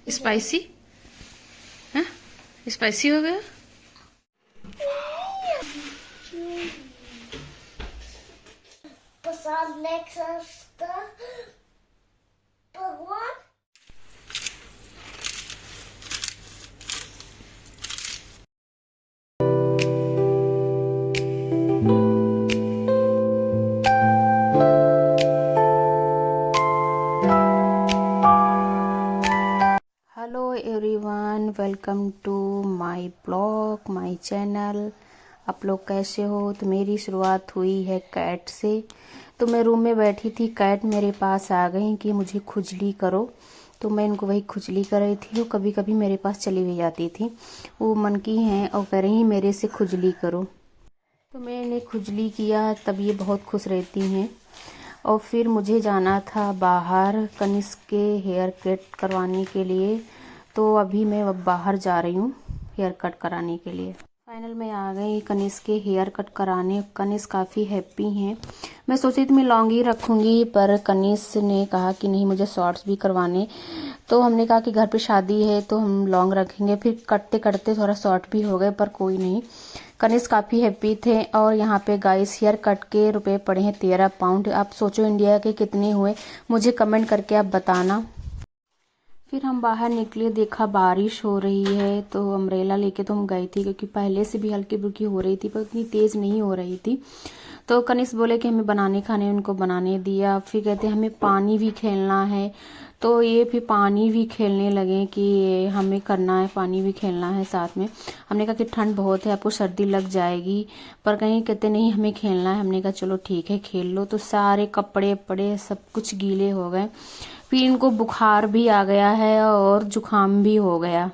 Spicy है, spicy हो गया। Hello everyone, welcome to my blog, my channel. आप लोग कैसे हो? तो मेरी शुरुआत हुई है कैट से। तो मैं रूम में बैठी थी, कैट मेरे पास आ गई कि मुझे खुजली करो। तो मैं इनको वही खुजली कर रही थी। वो कभी कभी मेरे पास चली भी जाती थी। वो मन की हैं और कह रही मेरे से खुजली करो। तो मैंने खुजली किया, तब ये बहुत खुश रहती हैं। और फिर मुझे जाना था बाहर कनिष्क के हेयर कट करवाने के लिए। तो अभी मैं अब बाहर जा रही हूँ हेयर कट कराने के लिए। फाइनल में आ गई कनिष्क के हेयर कट कराने। कनिष्क काफ़ी हैप्पी हैं। मैं सोची थी मैं लॉन्ग ही रखूँगी, पर कनिष्क ने कहा कि नहीं, मुझे शॉर्ट्स भी करवाने। तो हमने कहा कि घर पे शादी है तो हम लॉन्ग रखेंगे। फिर कटते कटते थोड़ा शॉर्ट भी हो गए, पर कोई नहीं। कनिष्क काफ़ी हैप्पी थे। और यहाँ पे गाइस हेयर कट के रुपए पड़े हैं 13 पाउंड। आप सोचो इंडिया के कितने हुए, मुझे कमेंट करके आप बताना। फिर हम बाहर निकले, देखा बारिश हो रही है। तो अम्ब्रेला लेके तो हम गए थे, क्योंकि पहले से भी हल्की फुल्की हो रही थी पर इतनी तेज़ नहीं हो रही थी। तो कनिष्क बोले कि हमें बनाने खाने, उनको बनाने दिया। फिर कहते हमें पानी भी खेलना है। तो ये फिर पानी भी खेलने लगे कि हमें करना है, पानी भी खेलना है साथ में। हमने कहा कि ठंड बहुत है, आपको सर्दी लग जाएगी। पर कहीं कहते नहीं, हमें खेलना है। हमने कहा चलो ठीक है, खेल लो। तो सारे कपड़े पड़े सब कुछ गीले हो गए। फिर इनको बुखार भी आ गया है और जुकाम भी हो गया।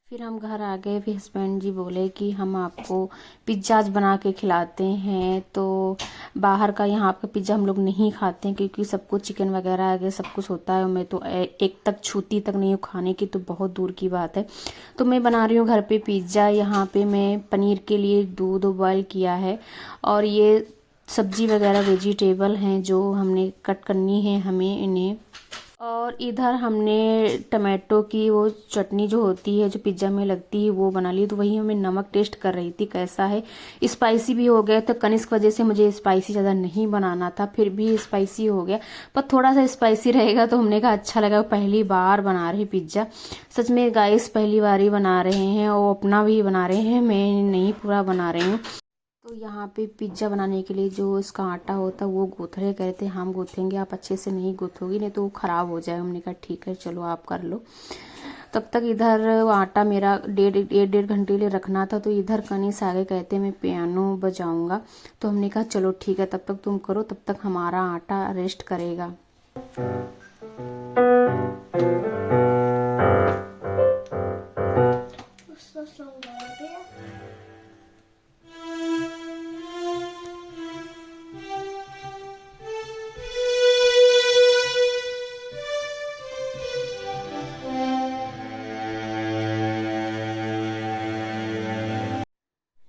फिर हम घर आ गए। फिर हस्बैंड जी बोले कि हम आपको पिज्ज़ाज बना के खिलाते हैं। तो बाहर का, यहाँ का पिज़्ज़ा हम लोग नहीं खाते हैं, क्योंकि सब कुछ चिकन वगैरह आगे सब कुछ होता है। मैं तो एक तक छूती तक नहीं हूँ खाने की, तो बहुत दूर की बात है। तो मैं बना रही हूँ घर पे पिज़्ज़ा। यहाँ पे मैं पनीर के लिए दूध बॉयल किया है, और ये सब्जी वगैरह वेजिटेबल हैं जो हमने कट करनी है हमें इन्हें। और इधर हमने टमाटो की वो चटनी जो होती है, जो पिज्ज़ा में लगती है, वो बना ली। तो वही हमें नमक टेस्ट कर रही थी कैसा है। स्पाइसी भी हो गया। तो कनिष्क वजह से मुझे स्पाइसी ज़्यादा नहीं बनाना था, फिर भी स्पाइसी हो गया। पर थोड़ा सा स्पाइसी रहेगा तो हमने कहा अच्छा लगा। पहली बार बना रहे पिज्ज़ा, सच में गाइस पहली बार ही बना रहे हैं। और अपना भी बना रहे हैं, मैं नहीं पूरा बना रही हूँ। तो यहाँ पे पिज्ज़ा बनाने के लिए जो इसका आटा होता है वो गूँथ रहे। कह रहे थे हम गूँथेंगे, आप अच्छे से नहीं गूँथोगी, नहीं तो वो ख़राब हो जाए। हमने कहा ठीक है, चलो आप कर लो। तब तक इधर आटा मेरा डेढ़ घंटे लिए रखना था। तो इधर कनिष्क आगे कहते मैं पियानो बजाऊंगा। तो हमने कहा चलो ठीक है, तब तक तुम करो, तब तक हमारा आटा रेस्ट करेगा।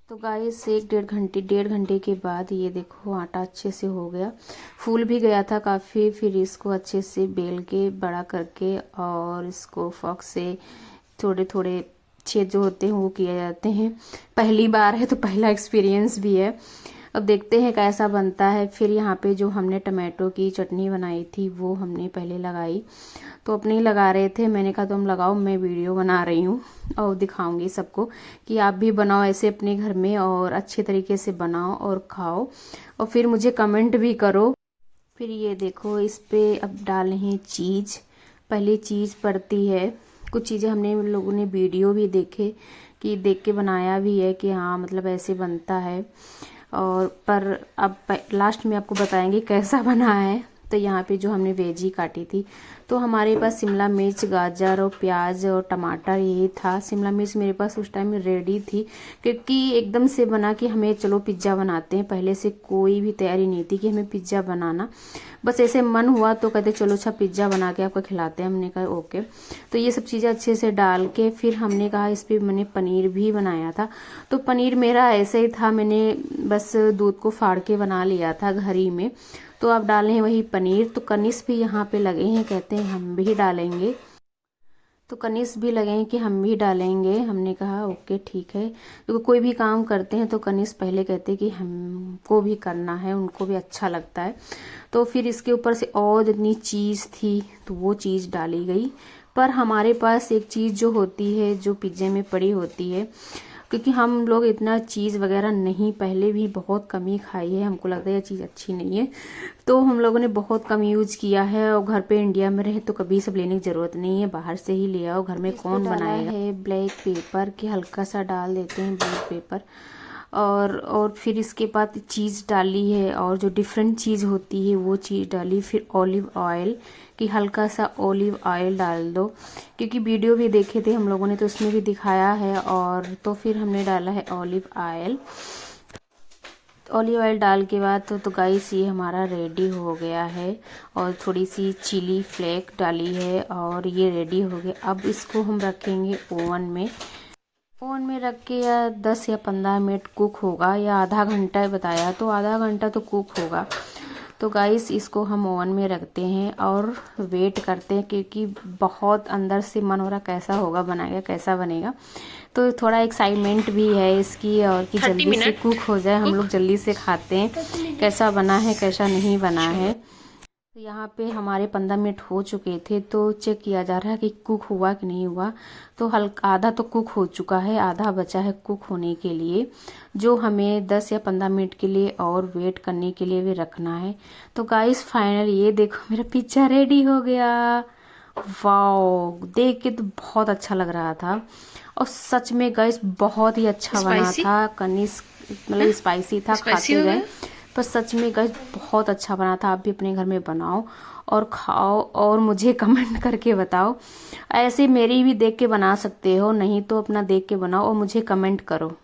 तो गाइस एक डेढ़ घंटे के बाद ये देखो आटा अच्छे से हो गया, फूल भी गया था काफ़ी। फिर इसको अच्छे से बेल के बड़ा करके, और इसको फॉक से थोड़े थोड़े छेद जो होते हैं वो किए जाते हैं। पहली बार है तो पहला एक्सपीरियंस भी है। अब देखते हैं कैसा बनता है। फिर यहाँ पे जो हमने टमाटो की चटनी बनाई थी वो हमने पहले लगाई। तो अपने ही लगा रहे थे, मैंने कहा तुम लगाओ, मैं वीडियो बना रही हूँ और दिखाऊंगी सबको कि आप भी बनाओ ऐसे अपने घर में, और अच्छे तरीके से बनाओ और खाओ, और फिर मुझे कमेंट भी करो। फिर ये देखो इस पे अब डाले हैं चीज़। पहले चीज़ पड़ती है। कुछ चीज़ें हमने लोगों ने वीडियो भी देखे, कि देख के बनाया भी है कि हाँ मतलब ऐसे बनता है। और पर अब लास्ट में आपको बताएंगे कैसा बना है। तो यहाँ पे जो हमने वेजी काटी थी, तो हमारे पास शिमला मिर्च, गाजर और प्याज और टमाटर यही था। शिमला मिर्च मेरे पास उस टाइम रेडी थी, क्योंकि एकदम से बना कि हमें चलो पिज्ज़ा बनाते हैं। पहले से कोई भी तैयारी नहीं थी कि हमें पिज्ज़ा बनाना, बस ऐसे मन हुआ तो कहते चलो अच्छा पिज्ज़ा बना के आपको खिलाते हैं। हमने कहा ओके। तो ये सब चीज़ें अच्छे से डाल के फिर हमने कहा इस पर मैंने पनीर भी बनाया था। तो पनीर मेरा ऐसे ही था, मैंने बस दूध को फाड़ के बना लिया था घर ही में। तो आप डाले हैं वही पनीर। तो कनिस भी यहाँ पे लगे हैं, कहते हैं हम भी डालेंगे। तो कनिस भी लगे हैं कि हम भी डालेंगे। हमने कहा ओके ठीक है, क्योंकि कोई भी काम करते हैं तो कनिस पहले कहते हैं कि हमको भी करना है, उनको भी अच्छा लगता है। तो फिर इसके ऊपर से और जितनी चीज़ थी तो वो चीज़ डाली गई। पर हमारे पास एक चीज़ जो होती है, जो पिज्ज़े में पड़ी होती है, क्योंकि हम लोग इतना चीज़ वगैरह नहीं, पहले भी बहुत कम ही खाई है, हमको लगता है ये चीज़ अच्छी नहीं है, तो हम लोगों ने बहुत कम यूज़ किया है। और घर पे इंडिया में रहे तो कभी सब लेने की ज़रूरत नहीं है, बाहर से ही ले आओ, घर में कौन बनाएगा। है ब्लैक पेपर के हल्का सा डाल देते हैं, ब्लैक पेपर। और फिर इसके बाद चीज़ डाली है, और जो डिफरेंट चीज़ होती है वो चीज़ डाली। फिर ऑलिव ऑयल कि हल्का सा ऑलिव ऑयल डाल दो, क्योंकि वीडियो भी देखे थे हम लोगों ने तो उसमें भी दिखाया है। और तो फिर हमने डाला है ऑलिव ऑयल। ऑलिव ऑयल डाल के बाद तो गाइस ये हमारा रेडी हो गया है। और थोड़ी सी चिली फ्लेक डाली है और ये रेडी हो गया। अब इसको हम रखेंगे ओवन में। ओवन में रख के या 10 या 15 मिनट कुक होगा, या आधा घंटा बताया तो आधा घंटा तो कुक होगा। तो गाइस इसको हम ओवन में रखते हैं और वेट करते हैं, क्योंकि बहुत अंदर से मन हो रहा कैसा होगा, बनाएगा कैसा बनेगा। तो थोड़ा एक्साइटमेंट भी है इसकी, और कि जल्दी से कुक हो जाए, हम लोग जल्दी से खाते हैं कैसा बना है कैसा नहीं बना है। तो यहाँ पे हमारे 15 मिनट हो चुके थे, तो चेक किया जा रहा है कि कुक हुआ कि नहीं हुआ। तो हल्का आधा तो कुक हो चुका है, आधा बचा है कुक होने के लिए, जो हमें 10 या 15 मिनट के लिए और वेट करने के लिए भी रखना है। तो गाइस फाइनल ये देखो मेरा पिज्जा रेडी हो गया। वाओ, देख के तो बहुत अच्छा लग रहा था, और सच में गाइस बहुत ही अच्छा बना था। कनिस मतलब स्पाइसी था, खाते गए, पर सच में गाइस बहुत अच्छा बना था। आप भी अपने घर में बनाओ और खाओ, और मुझे कमेंट करके बताओ। ऐसे मेरी भी देख के बना सकते हो, नहीं तो अपना देख के बनाओ और मुझे कमेंट करो।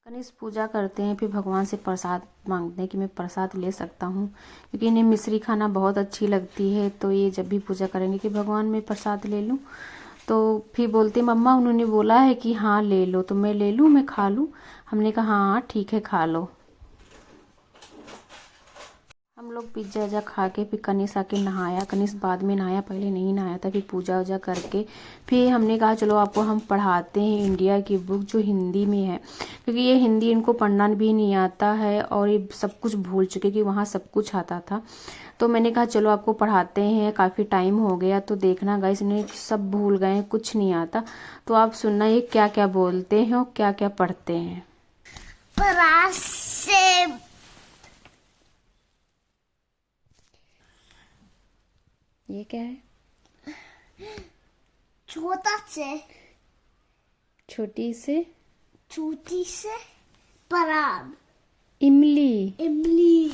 गणेश पूजा करते हैं, फिर भगवान से प्रसाद मांगते हैं कि मैं प्रसाद ले सकता हूँ, क्योंकि इन्हें मिश्री खाना बहुत अच्छी लगती है। तो ये जब भी पूजा करेंगे कि भगवान मैं प्रसाद ले लूँ, तो फिर बोलते मम्मा उन्होंने बोला है कि हाँ ले लो, तो मैं ले लूँ, मैं खा लूँ। हमने कहा हाँ ठीक है खा लो। हम लोग पिज्जा उज्जा खा के फिर कनिस आके नहाया। कनिस बाद में नहाया, पहले नहीं नहाया था। फिर पूजा वूजा करके फिर हमने कहा चलो आपको हम पढ़ाते हैं इंडिया की बुक जो हिंदी में है, क्योंकि ये हिंदी इनको पढ़ना भी नहीं आता है और ये सब कुछ भूल चुके कि वहाँ सब कुछ आता था। तो मैंने कहा चलो आपको पढ़ाते हैं, काफ़ी टाइम हो गया। तो देखना गाइस इन्हें सब भूल गए, कुछ नहीं आता। तो आप सुनना ये क्या क्या बोलते हैं और क्या क्या पढ़ते हैं। ये क्या है? छोटा से, छोटी से, छोटी से पराग, इमली, इमली,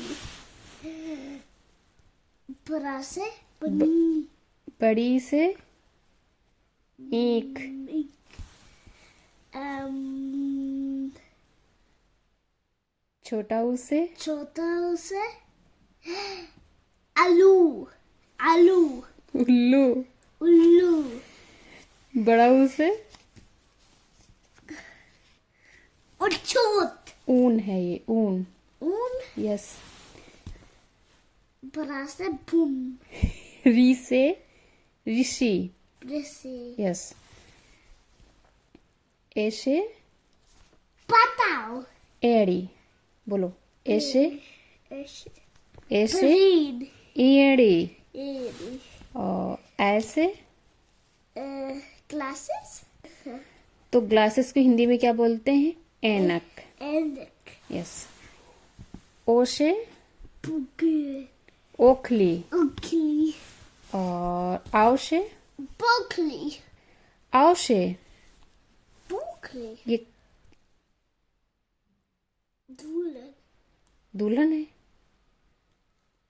बड़ा से बनी, बड़ी से ईख, छोटा उसे, छोटा से आलू, आलू, उल्लू, उल्लू, बड़ा उसे और छोट, ऊन है, ये ऊन, ऊन, यस। बड़ा से बूम, री से ऋषि, ऋषि, यस। ए से पताओ, एड़ी, बोलो ए से, ए से ग्रीन, एड़ी, एडी, और ऐसे ग्लासेस, तो ग्लासेस को हिंदी में क्या बोलते हैं? ऐनक, एंड यस। ओ से बुगे, ओखली, उखली, और आओ से, बुकली, आओ से बुकली, ये दुल्हन, दुल्हन है,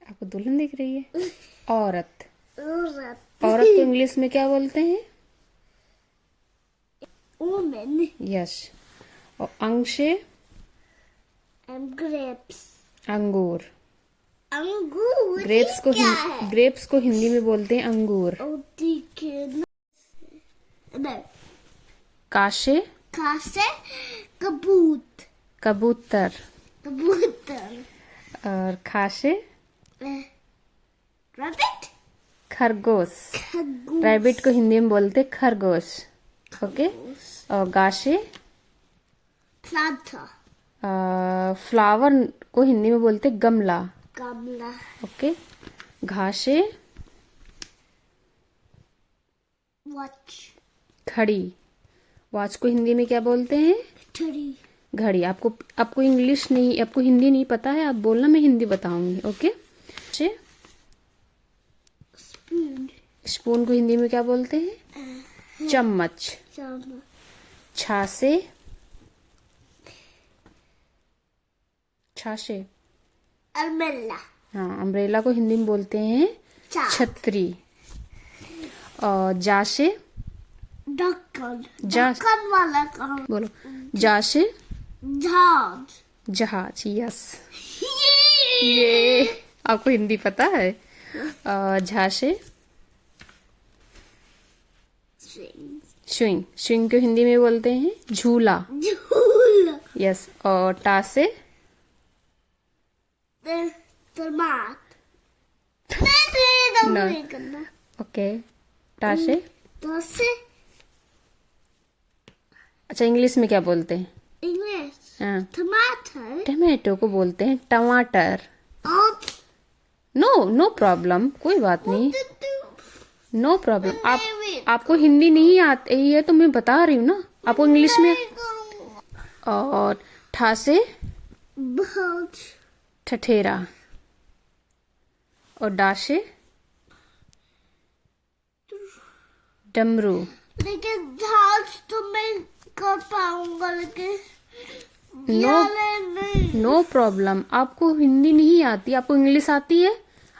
आपको दुल्हन दिख रही है? औरत, औरत, औरत को इंग्लिश में क्या बोलते हैं? almond. यस। और अंग से Grapes. अंगूर। अंगूर ग्रेप्स को क्या है? ग्रेप्स को हिंदी में बोलते हैं अंगूर। Oh, no. काशे Kasse. Kabut. कबूतर। Kabuter. और खाशे Rabbit. खरगोश। Kagoose. रैबिट को हिंदी में बोलते हैं खरगोश। ओके। और गाशे Planter. फ्लावर को हिंदी में बोलते हैं गमला। Gamla. ओके। घाशे Watch. घड़ी। वॉच को हिंदी में क्या बोलते हैं? Tree. घड़ी। आपको इंग्लिश नहीं, आपको हिंदी नहीं पता है, आप बोलना, मैं हिंदी बताऊंगी। ओके। Spoon. स्पून को हिंदी में क्या बोलते हैं? चम्मच। Some. छासे छासे Umbrella. हाँ, अम्ब्रेला को हिंदी में बोलते हैं Chat. छतरी। और जाशे Duckon. जा Duckon वाला कहाँ? बोलो। जाशे Judge. जहाज। यस, ये आपको हिंदी पता है। झाशे Swing. स्विंग। स्विंग को हिंदी में बोलते हैं झूला। Jula. यस। और टासे Tomat. No. ओके। टासे Dosse. अच्छा, इंग्लिश में क्या बोलते हैं? English. हाँ, Tomato. टमाटो को बोलते हैं टमाटर। Alt. नो प्रॉब्लम, कोई बात नहीं, नो प्रॉब्लम। आपको हिंदी नहीं आती है तो मैं बता रही हूँ ना, आपको इंग्लिश में। और ठासे Bulge. ठठेरा। और डाशे डमरू। लेकिन डांस तो मैं कर पाऊंगा, लेकिन नो वाले नहीं। नो प्रॉब्लम, आपको हिंदी नहीं आती, आपको इंग्लिश आती है,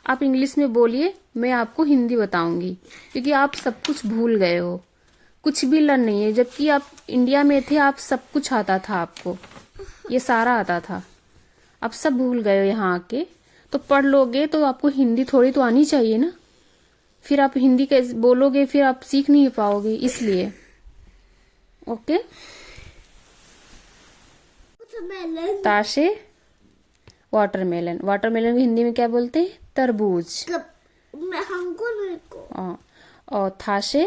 आप इंग्लिश में बोलिए, मैं आपको हिंदी बताऊंगी, क्योंकि आप सब कुछ भूल गए हो, कुछ भी लर्न नहीं है। जबकि आप इंडिया में थे, आप सब कुछ आता था, आपको ये सारा आता था, आप सब भूल गए हो। यहाँ आके तो पढ़ लोगे तो आपको हिंदी थोड़ी तो आनी चाहिए ना, फिर आप हिंदी कैसे बोलोगे, फिर आप सीख नहीं पाओगे, इसलिए। ओके। Watermelon. ताशे वाटरमेलन। वाटरमेलन को हिंदी में क्या बोलते हैं? तरबूज। मैं हमको नहीं को। हाँ। और थाशे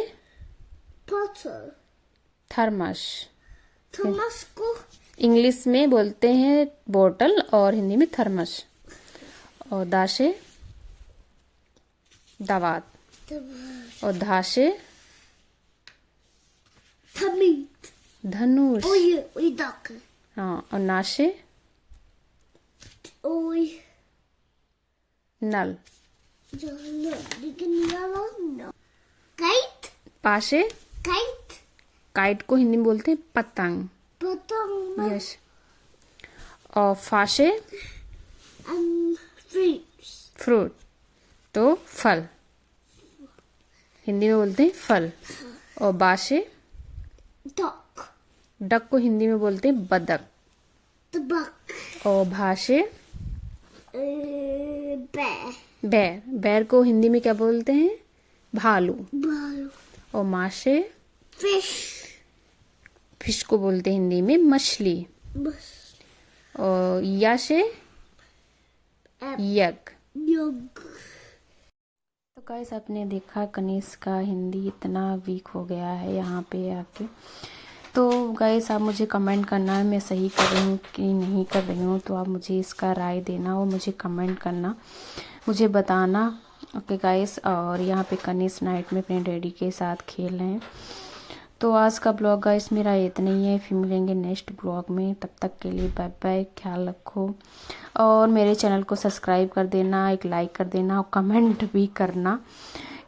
Potter. थर्मस। थॉमस को इंग्लिश में बोलते हैं बोतल और हिंदी में थर्मस। और दाशे दावात। और धाशे तमीट। धनुष। ओए डक। हाँ। और नाशे ओए नल। लेकिन येलो नो। काइट। पाशे काइट। काइट को हिंदी में बोलते हैं पतंग। पतंग। यस। और फाशे फ्रूट्स। फ्रूट, तो फल, हिंदी में बोलते हैं फल। और बाशे डक। डक को हिंदी में बोलते हैं बदक। तबक। और भाषे बैर। बैर। बैर को हिंदी में क्या बोलते हैं? भालू। बालू। और माशे फिश। फिश को बोलते हैं हिंदी में मछली। बस। और याशे यक। योग। तो गाइस, आपने देखा कनिष्क का हिंदी इतना वीक हो गया है यहाँ पे आके। तो गाइस, आप मुझे कमेंट करना है मैं सही कर रही हूँ कि नहीं कर रही हूँ, तो आप मुझे इसका राय देना और मुझे कमेंट करना, मुझे बताना। ओके गाइस, और यहाँ पे कनिष्क नाइट में अपने डैडी के साथ खेल रहे हैं। तो आज का ब्लॉग गाइस मेरा इतना ही है, फिर मिलेंगे नेक्स्ट ब्लॉग में। तब तक के लिए बाय बाय, ख्याल रखो और मेरे चैनल को सब्सक्राइब कर देना, एक लाइक कर देना और कमेंट भी करना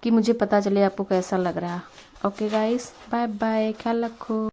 कि मुझे पता चले आपको कैसा लग रहा है। ओके गाइस, बाय बाय, ख्याल रखो।